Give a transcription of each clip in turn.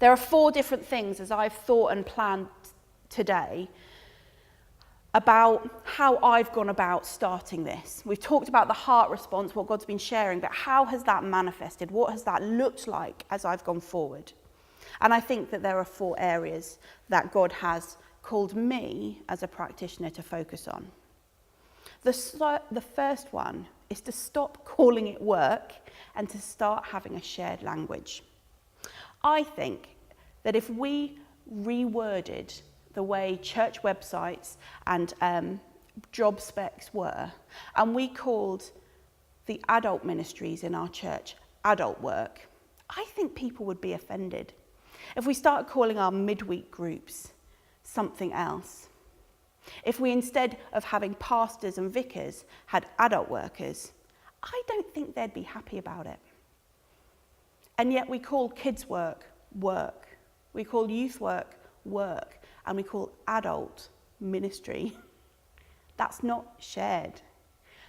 There are 4 different things as I've thought and planned today about how I've gone about starting this. We've talked about the heart response, what God's been sharing, but how has that manifested? What has that looked like as I've gone forward? And I think that there are 4 areas that God has called me as a practitioner to focus on. The first one is to stop calling it work and to start having a shared language. I think that if we reworded the way church websites and job specs were, and we called the adult ministries in our church adult work, I think people would be offended. If we start calling our midweek groups something else, if we instead of having pastors and vicars had adult workers, I don't think they'd be happy about it. And yet we call kids work, work. We call youth work, work. And we call adult ministry. That's not shared.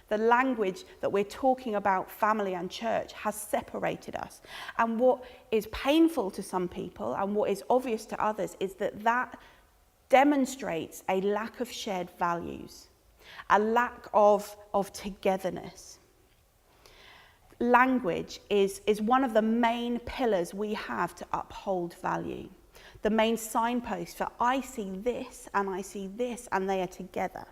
The language that we're talking about family and church has separated us. And what is painful to some people and what is obvious to others is that that demonstrates a lack of shared values, a lack of togetherness. Language is one of the main pillars we have to uphold value. The main signpost for I see this and they are together.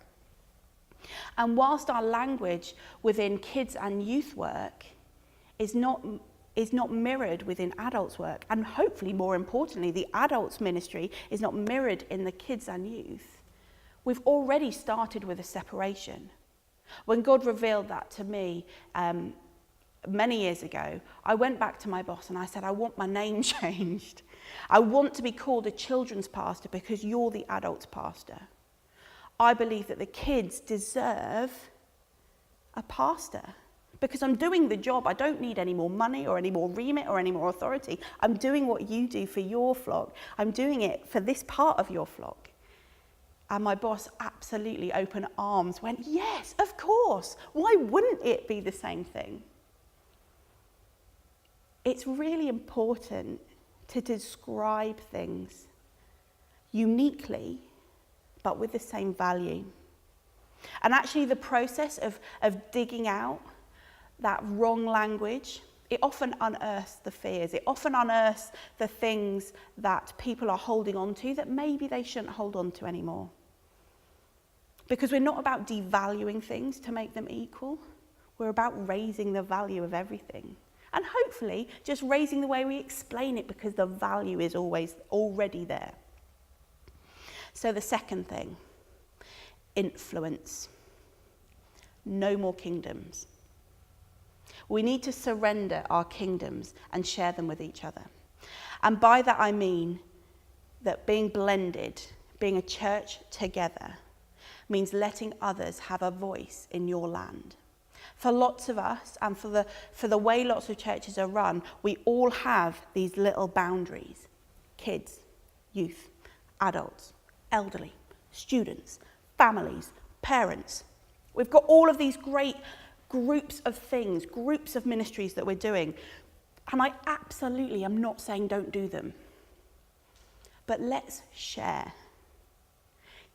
And whilst our language within kids and youth work is not mirrored within adults work, and hopefully more importantly the adults ministry is not mirrored in the kids and youth, we've already started with a separation. When God revealed that to me many years ago, I went back to my boss and I said, I want my name changed. I want to be called a children's pastor because you're the adults pastor. I believe that the kids deserve a pastor because I'm doing the job. I don't need any more money or any more remit or any more authority. I'm doing what you do for your flock. I'm doing it for this part of your flock. And my boss absolutely open arms went, yes, of course. Why wouldn't it be the same thing? It's really important to describe things uniquely, but with the same value. And actually the process of digging out that wrong language, it often unearths the fears. It often unearths the things that people are holding on to that maybe they shouldn't hold on to anymore. Because we're not about devaluing things to make them equal. We're about raising the value of everything. And hopefully just raising the way we explain it because the value is always already there. So the second thing, influence. No more kingdoms. We need to surrender our kingdoms and share them with each other. And by that I mean that being blended, being a church together, means letting others have a voice in your land. For lots of us, and for the way lots of churches are run, we all have these little boundaries. Kids, youth, adults, elderly, students, families, parents. We've got all of these great groups of things, groups of ministries that we're doing. And I absolutely am not saying don't do them. But let's share.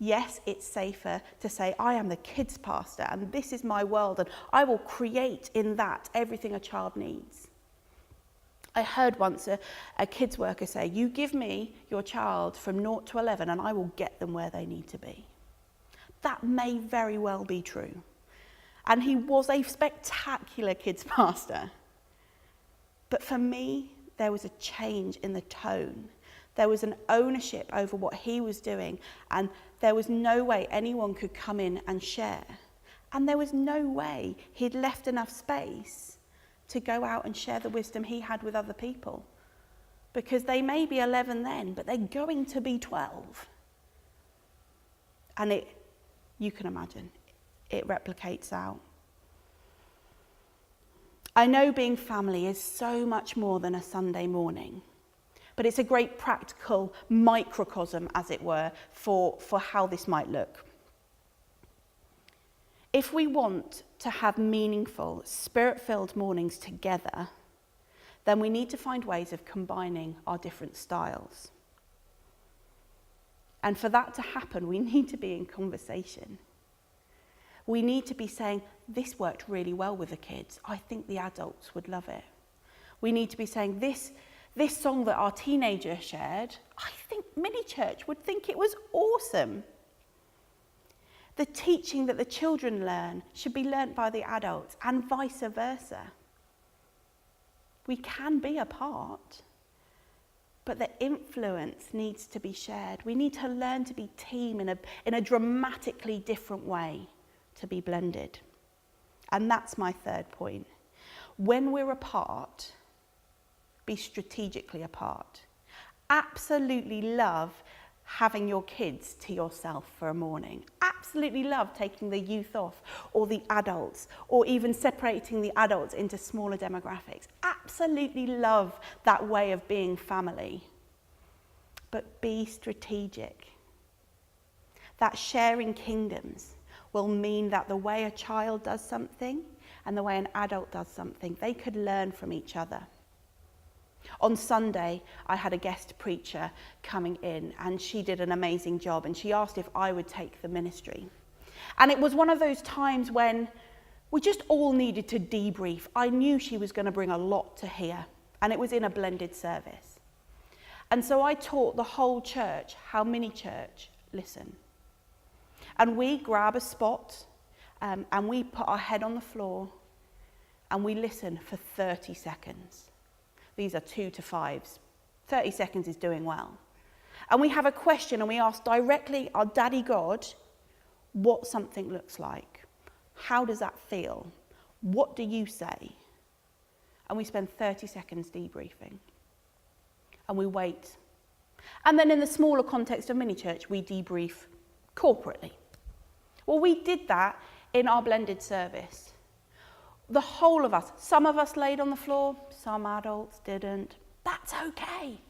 Yes, it's safer to say, I am the kids pastor and this is my world and I will create in that everything a child needs. I heard once a kids worker say, you give me your child from 0 to 11 and I will get them where they need to be. That may very well be true. And he was a spectacular kids pastor. But for me, there was a change in the tone. There was an ownership over what he was doing, and there was no way anyone could come in and share. And there was no way he'd left enough space to go out and share the wisdom he had with other people. Because they may be 11 then, but they're going to be 12. And you can imagine, it replicates out. I know being family is so much more than a Sunday morning. But it's a great practical microcosm, as it were, for how this might look. If we want to have meaningful, spirit-filled mornings together, then we need to find ways of combining our different styles. And for that to happen, we need to be in conversation. We need to be saying, this worked really well with the kids. I think the adults would love it. We need to be saying, this song that our teenager shared, I think mini church would think it was awesome. The teaching that the children learn should be learnt by the adults, and vice versa. We can be apart, but the influence needs to be shared. We need to learn to be team in a dramatically different way to be blended. And that's my third point. When we're apart, be strategically apart. Absolutely love having your kids to yourself for a morning. Absolutely love taking the youth off, or the adults, or even separating the adults into smaller demographics. Absolutely love that way of being family. But be strategic. That sharing kingdoms will mean that the way a child does something and the way an adult does something, they could learn from each other. On Sunday, I had a guest preacher coming in, and she did an amazing job, and she asked if I would take the ministry. And it was one of those times when we just all needed to debrief. I knew she was going to bring a lot to hear, and it was in a blended service. And so I taught the whole church how mini church listen. And we grab a spot, and we put our head on the floor, and we listen for 30 seconds. These are 2 to 5s. 30 seconds is doing well. And we have a question, and we ask directly our Daddy God what something looks like. How does that feel? What do you say? And we spend 30 seconds debriefing. And we wait. And then in the smaller context of mini church, we debrief corporately. Well, we did that in our blended service. The whole of us, some of us laid on the floor, some adults didn't. That's okay.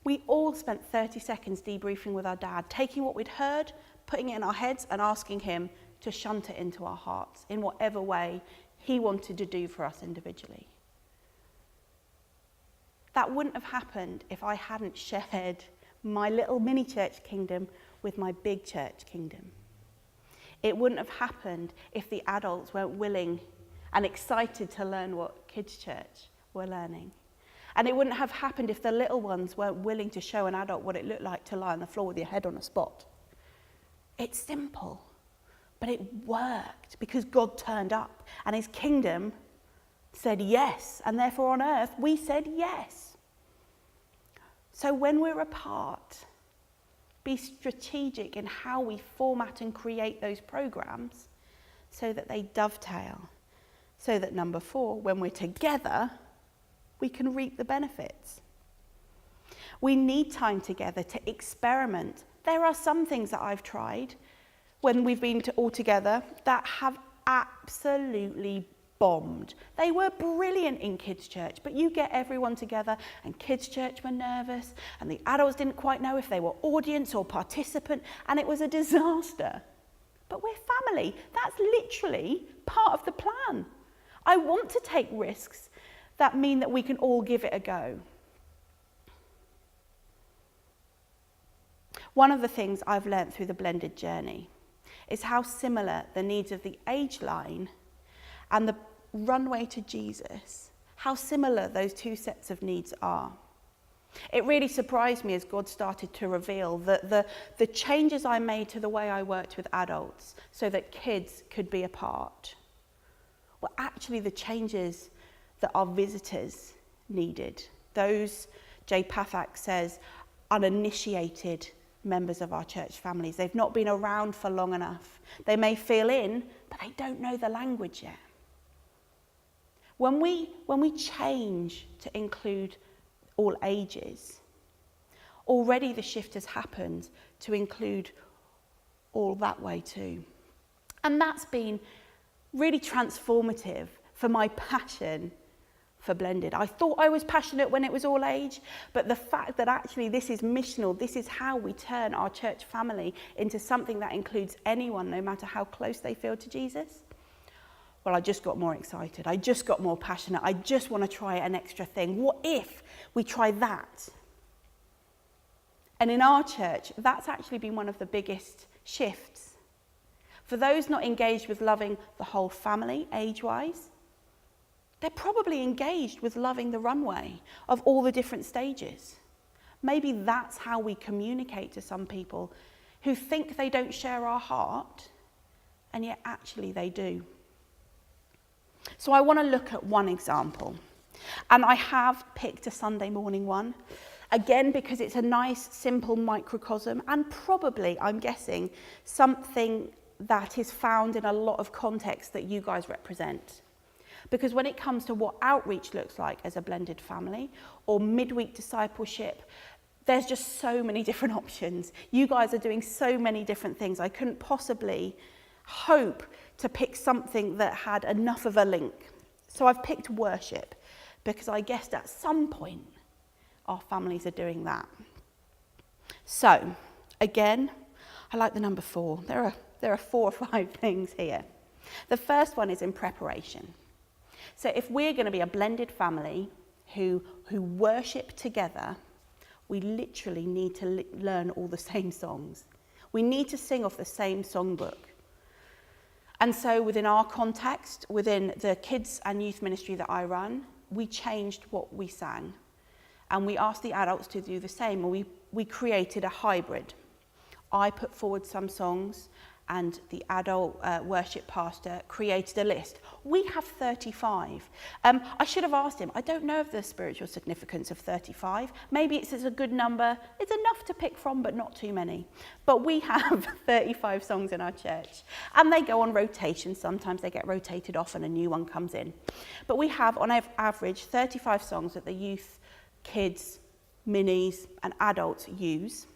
We all spent 30 seconds debriefing with our dad, taking what we'd heard, putting it in our heads, and asking him to shunt it into our hearts in whatever way he wanted to do for us individually. That wouldn't have happened if I hadn't shared my little mini church kingdom with my big church kingdom. It wouldn't have happened if the adults weren't willing and excited to learn what kids' church were learning. And it wouldn't have happened if the little ones weren't willing to show an adult what it looked like to lie on the floor with your head on a spot. It's simple, but it worked because God turned up and his kingdom said yes, and therefore on earth we said yes. So when we're apart, be strategic in how we format and create those programs so that they dovetail. So that number 4, when we're together, we can reap the benefits. We need time together to experiment. There are some things that I've tried when we've been all together that have absolutely bombed. They were brilliant in kids' church, but you get everyone together, and kids' church were nervous, and the adults didn't quite know if they were audience or participant, and it was a disaster. But we're family. That's literally part of the plan. I want to take risks that mean that we can all give it a go. One of the things I've learnt through the blended journey is how similar the needs of the age line and the runway to Jesus, how similar those two sets of needs are. It really surprised me as God started to reveal that the changes I made to the way I worked with adults so that kids could be a part were actually the changes that our visitors needed. Those, Jay Pathak says, uninitiated members of our church families. They've not been around for long enough. They may feel in, but they don't know the language yet. When we change to include all ages, already the shift has happened to include all that way too. And that's been really transformative for my passion for blended. I thought I was passionate when it was all age, but the fact that actually this is missional, this is how we turn our church family into something that includes anyone, no matter how close they feel to Jesus. well, I just got more excited. I just got more passionate. I just want to try an extra thing. What if we try that? And in our church, that's actually been one of the biggest shifts. For those not engaged with loving the whole family, age-wise, they're probably engaged with loving the runway of all the different stages. Maybe that's how we communicate to some people who think they don't share our heart, and yet actually they do. So I want to look at one example, and I have picked a Sunday morning one, again because it's a nice, simple microcosm, and probably, I'm guessing, something that is found in a lot of contexts that you guys represent. Because when it comes to what outreach looks like as a blended family, or midweek discipleship, there's just so many different options. You guys are doing so many different things. I couldn't possibly hope to pick something that had enough of a link. So I've picked worship, because I guessed at some point our families are doing that. So, again, I like the number 4. There are 4 or 5 things here. The first one is in preparation. So if we're going to be a blended family who worship together, we literally need to learn all the same songs. We need to sing off the same songbook. And so within our context, within the kids and youth ministry that I run, we changed what we sang. And we asked the adults to do the same, and we created a hybrid. I put forward some songs, and the adult worship pastor created a list. We have 35. I should have asked him. I don't know of the spiritual significance of 35. Maybe it's a good number. It's enough to pick from, but not too many. But we have 35 songs in our church, and they go on rotation. Sometimes they get rotated off and a new one comes in. But we have, on average, 35 songs that the youth, kids, minis, and adults use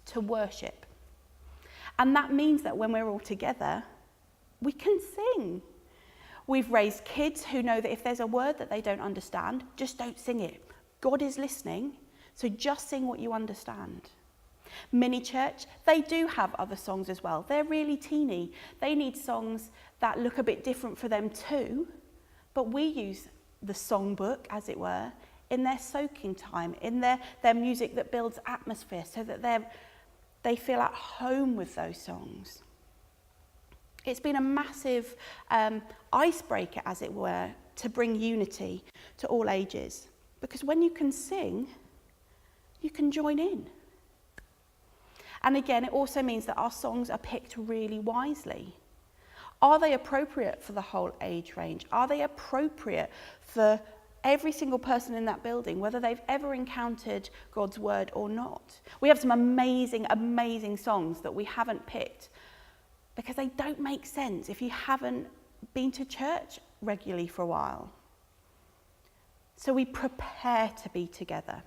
to worship. And that means that when we're all together, we can sing. We've raised kids who know that if there's a word that they don't understand, just don't sing it. God is listening, so just sing what you understand. Mini church, they do have other songs as well. They're really teeny. They need songs that look a bit different for them too, but we use the songbook, as it were, in their soaking time, in their music that builds atmosphere, so that they feel at home with those songs. It's been a massive icebreaker, as it were, to bring unity to all ages. Because when you can sing, you can join in. And again, it also means that our songs are picked really wisely. Are they appropriate for the whole age range? Are they appropriate for every single person in that building, whether they've ever encountered God's word or not? We have some amazing, amazing songs that we haven't picked because they don't make sense if you haven't been to church regularly for a while. So we prepare to be together.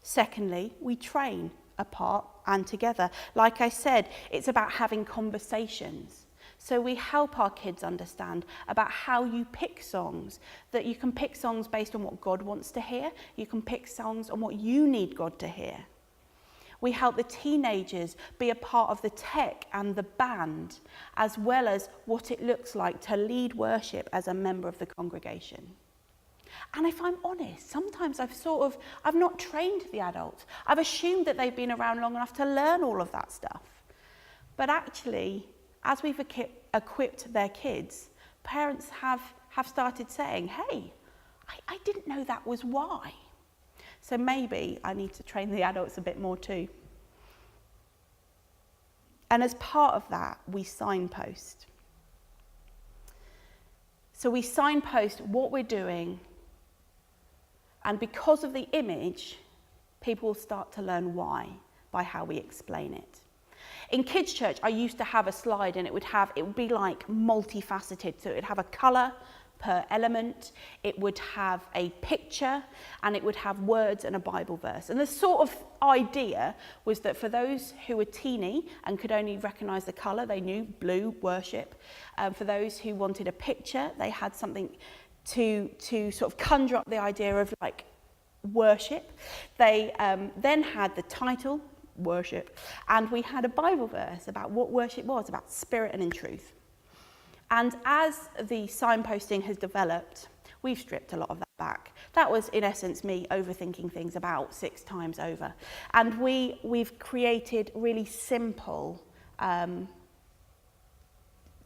Secondly, we train apart and together. Like I said, it's about having conversations. So we help our kids understand about how you pick songs, that you can pick songs based on what God wants to hear. You can pick songs on what you need God to hear. We help the teenagers be a part of the tech and the band, as well as what it looks like to lead worship as a member of the congregation. And if I'm honest, sometimes I've not trained the adults. I've assumed that they've been around long enough to learn all of that stuff. But actually, as we've equipped their kids, parents have started saying, hey, I didn't know that was why. So maybe I need to train the adults a bit more too. And as part of that, we signpost. So we signpost what we're doing, and because of the image, people will start to learn why by how we explain it. In kids' church, I used to have a slide, and it would be like multifaceted. So it would have a colour per element, it would have a picture, and it would have words and a Bible verse. And the sort of idea was that for those who were teeny and could only recognise the colour, they knew blue, worship. For those who wanted a picture, they had something to sort of conjure up the idea of like worship. They then had the title, worship, and we had a Bible verse about what worship was, about spirit and in truth. And as the signposting has developed, we've stripped a lot of that back. That was, in essence, me overthinking things about 6 times over. And we've created really simple,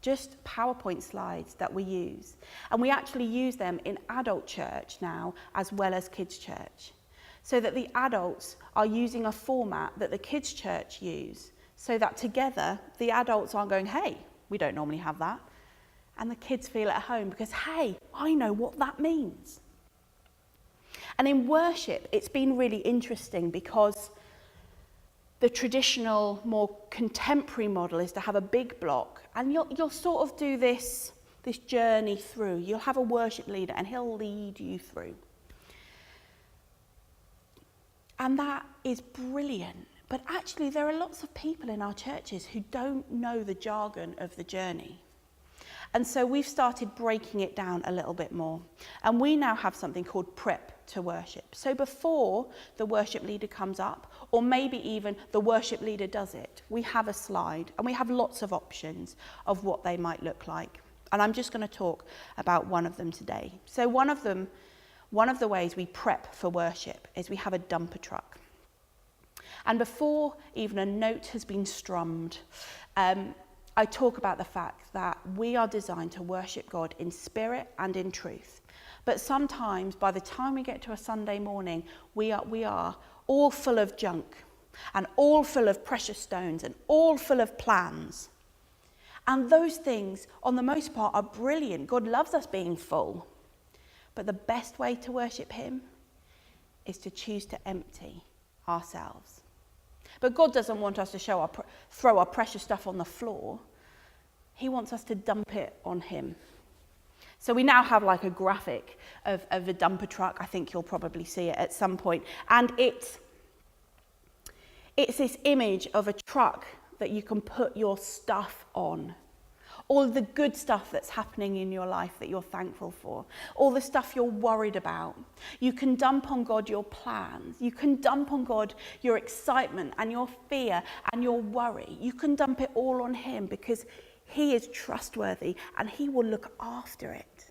just PowerPoint slides that we use. And we actually use them in adult church now, as well as kids' church, so that the adults are using a format that the kids' church use, so that together the adults aren't going, hey, we don't normally have that. And the kids feel at home because, hey, I know what that means. And in worship, it's been really interesting because the traditional, more contemporary model is to have a big block, and you'll sort of do this journey through. You'll have a worship leader and he'll lead you through. And that is brilliant. But actually, there are lots of people in our churches who don't know the jargon of the journey. And so we've started breaking it down a little bit more. And we now have something called prep to worship. So before the worship leader comes up, or maybe even the worship leader does it, we have a slide and we have lots of options of what they might look like. And I'm just going to talk about one of them today. So one of the ways we prep for worship is we have a dumper truck. And before even a note has been strummed, I talk about the fact that we are designed to worship God in spirit and in truth. But sometimes, by the time we get to a Sunday morning, we are all full of junk and all full of precious stones and all full of plans. And those things, on the most part, are brilliant. God loves us being full. But the best way to worship him is to choose to empty ourselves. But God doesn't want us to throw our precious stuff on the floor. He wants us to dump it on him. So we now have like a graphic of a dumper truck. I think you'll probably see it at some point. And it's this image of a truck that you can put your stuff on. All the good stuff that's happening in your life that you're thankful for. All the stuff you're worried about. You can dump on God your plans. You can dump on God your excitement and your fear and your worry. You can dump it all on him because he is trustworthy and he will look after it.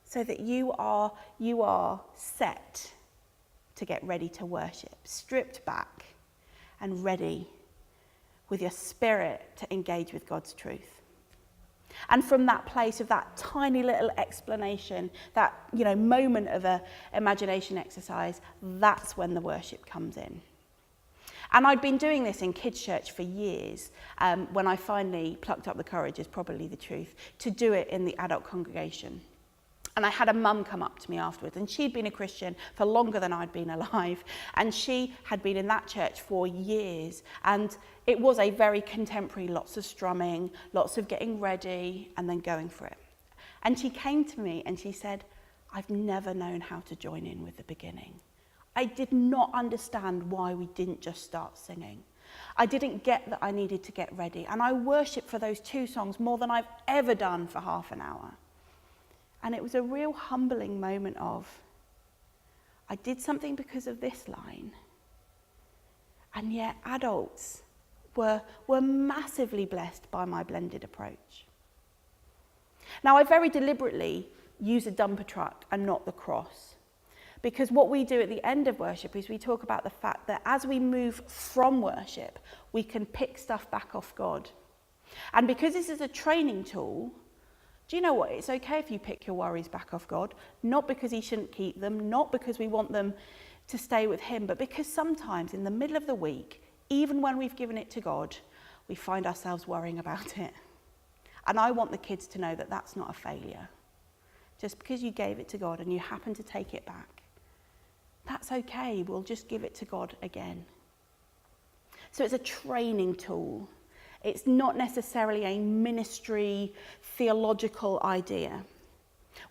So that you are set to get ready to worship. Stripped back and ready with your spirit to engage with God's truth. And from that place of that tiny little explanation, that moment of a imagination exercise, that's when the worship comes in. And I'd been doing this in kids' church for years. When I finally plucked up the courage, is probably the truth, to do it in the adult congregation. And I had a mum come up to me afterwards, and she'd been a Christian for longer than I'd been alive. And she had been in that church for years. And it was a very contemporary, lots of strumming, lots of getting ready, and then going for it. And she came to me and she said, I've never known how to join in with the beginning. I did not understand why we didn't just start singing. I didn't get that I needed to get ready. And I worshipped for those 2 songs more than I've ever done for half an hour. And it was a real humbling moment of, I did something because of this line. And yet adults were massively blessed by my blended approach. Now, I very deliberately use a dumper truck and not the cross. Because what we do at the end of worship is we talk about the fact that as we move from worship, we can pick stuff back off God. And because this is a training tool, do you know what? It's okay if you pick your worries back off God, not because he shouldn't keep them, not because we want them to stay with him, but because sometimes in the middle of the week, even when we've given it to God, we find ourselves worrying about it. And I want the kids to know that that's not a failure. Just because you gave it to God and you happen to take it back, that's okay. We'll just give it to God again. So it's a training tool. It's not necessarily a ministry theological idea.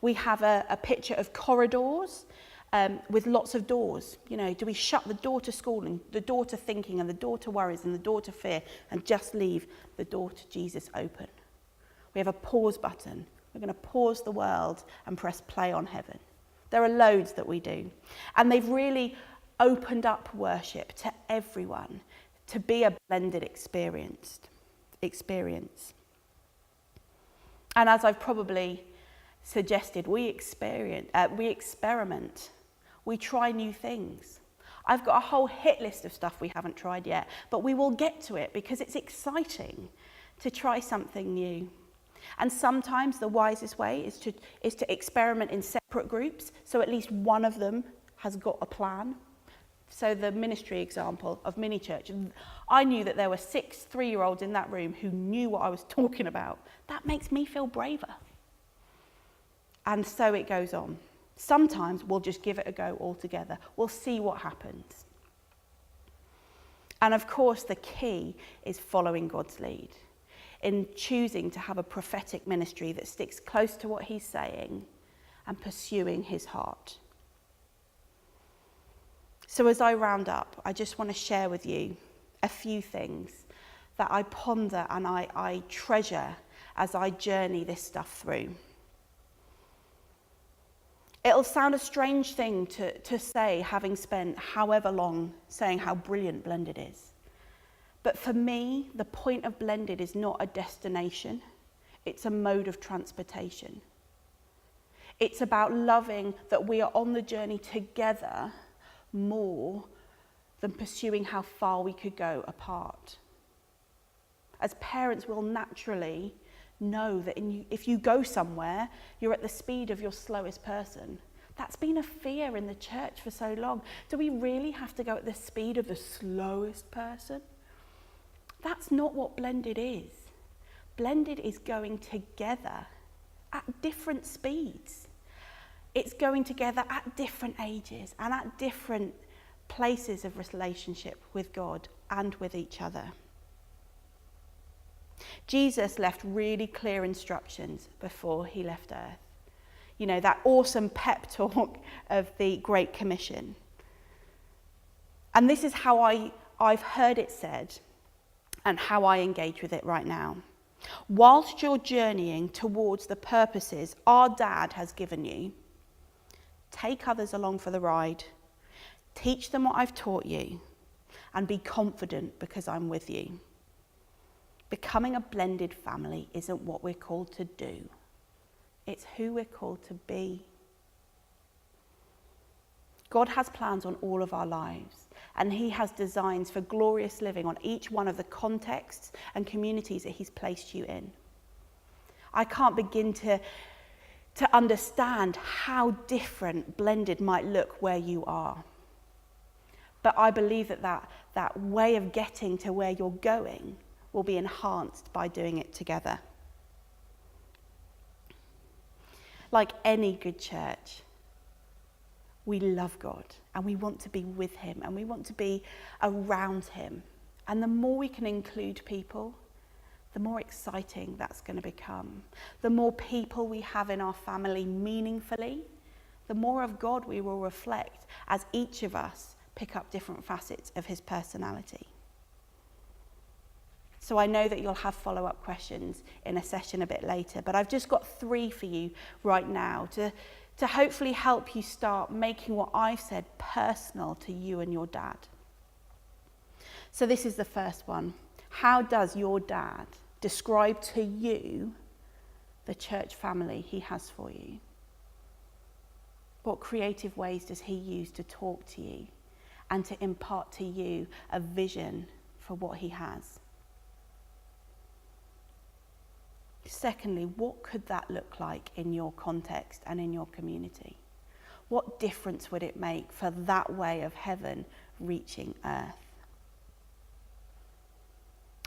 We have a picture of corridors with lots of doors. Do we shut the door to school and the door to thinking and the door to worries and the door to fear and just leave the door to Jesus open? We have a pause button. We're going to pause the world and press play on heaven. There are loads that we do. And they've really opened up worship to everyone to be a blended experience. And as I've probably suggested, we experiment, we try new things. I've got a whole hit list of stuff we haven't tried yet, but we will get to it because it's exciting to try something new. And sometimes the wisest way is to experiment in separate groups, so at least one of them has got a plan. So the ministry example of mini church, I knew that there were 6 3-year-olds in that room who knew what I was talking about. That makes me feel braver. And so it goes on. Sometimes we'll just give it a go altogether. We'll see what happens. And of course, the key is following God's lead, in choosing to have a prophetic ministry that sticks close to what he's saying and pursuing his heart. So as I round up, I just want to share with you a few things that I ponder and I treasure as I journey this stuff through. It'll sound a strange thing to say, having spent however long saying how brilliant blended is. But for me, the point of blended is not a destination. It's a mode of transportation. It's about loving that we are on the journey together more than pursuing how far we could go apart. As parents, we'll naturally know that if you go somewhere, you're at the speed of your slowest person. That's been a fear in the church for so long. Do we really have to go at the speed of the slowest person? That's not what blended is. Blended is going together at different speeds. It's going together at different ages and at different places of relationship with God and with each other. Jesus left really clear instructions before he left earth. You know, that awesome pep talk of the Great Commission. And this is how I've heard it said and how I engage with it right now. Whilst you're journeying towards the purposes our dad has given you, take others along for the ride, teach them what I've taught you, and be confident because I'm with you. Becoming a blended family isn't what we're called to do. It's who we're called to be. God has plans on all of our lives, and he has designs for glorious living on each one of the contexts and communities that he's placed you in. I can't begin to understand how different blended might look where you are. But I believe that way of getting to where you're going will be enhanced by doing it together. Like any good church, we love God and we want to be with him and we want to be around him. And the more we can include people, the more exciting that's going to become. The more people we have in our family meaningfully, the more of God we will reflect as each of us pick up different facets of his personality. So I know that you'll have follow-up questions in a session a bit later, but I've just got 3 for you right now to hopefully help you start making what I've said personal to you and your dad. So this is the first one. How does your dad describe to you the church family he has for you? What creative ways does he use to talk to you and to impart to you a vision for what he has? Secondly, what could that look like in your context and in your community? What difference would it make for that way of heaven reaching earth?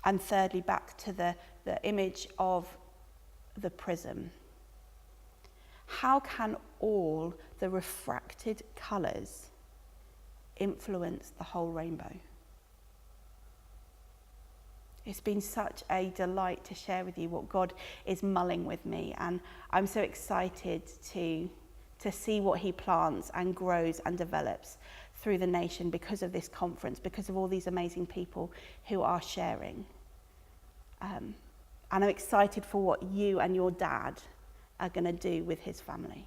And thirdly, back to the image of the prism. How can all the refracted colours influence the whole rainbow? It's been such a delight to share with you what God is mulling with me, and I'm so excited to see what he plants and grows and develops through the nation because of this conference, because of all these amazing people who are sharing. And I'm excited for what you and your dad are going to do with his family.